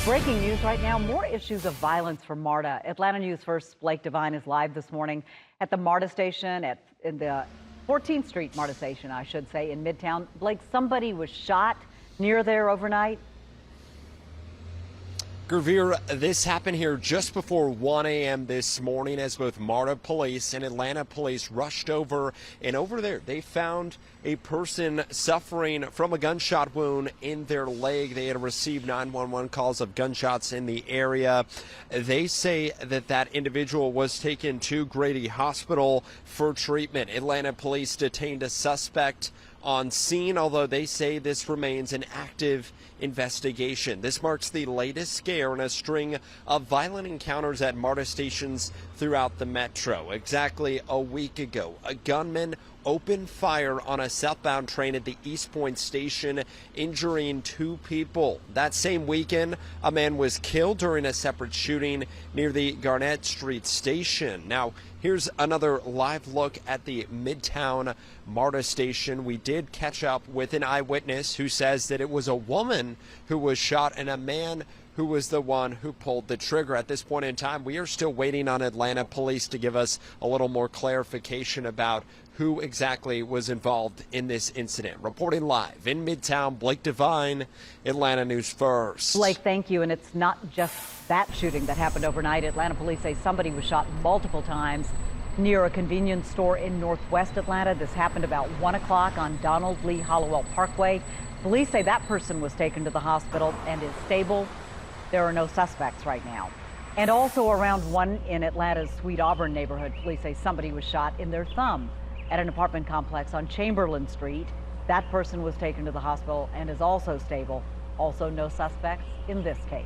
Breaking news right now, more issues of violence for MARTA. Atlanta News First Blake Devine is live this morning at the MARTA station in the 14th Street MARTA station, I should say, in Midtown. Blake, somebody was shot near there overnight. Gurveer, this happened here just before 1 a.m. this morning as both MARTA police and Atlanta police rushed over. And over there, they found a person suffering from a gunshot wound in their leg. They had received 911 calls of gunshots in the area. They say that that individual was taken to Grady Hospital for treatment. Atlanta police detained a suspect on scene, although they say this remains an active investigation. This marks the latest scare in a string of violent encounters at MARTA stations throughout the metro. Exactly a week ago, a gunman opened fire on a southbound train at the East Point station, injuring 2 people. That same weekend, a man was killed during a separate shooting near the Garnett Street station. Now, here's another live look at the Midtown MARTA station. We did catch up with an eyewitness who says that it was a woman who was shot and a man who was the one who pulled the trigger. At this point in time, we are still waiting on Atlanta police to give us a little more clarification about who exactly was involved in this incident. Reporting live in Midtown, Blake Devine, Atlanta News First. Blake, thank you. And it's not just that shooting that happened overnight. Atlanta police say somebody was shot multiple times near a convenience store in Northwest Atlanta. This happened about 1 o'clock on Donald Lee Hollowell Parkway. Police say that person was taken to the hospital and is stable. There are no suspects right now. And also around 1 in Atlanta's Sweet Auburn neighborhood, police say somebody was shot in their thumb at an apartment complex on Chamberlain Street. That person was taken to the hospital and is also stable. Also no suspects in this case.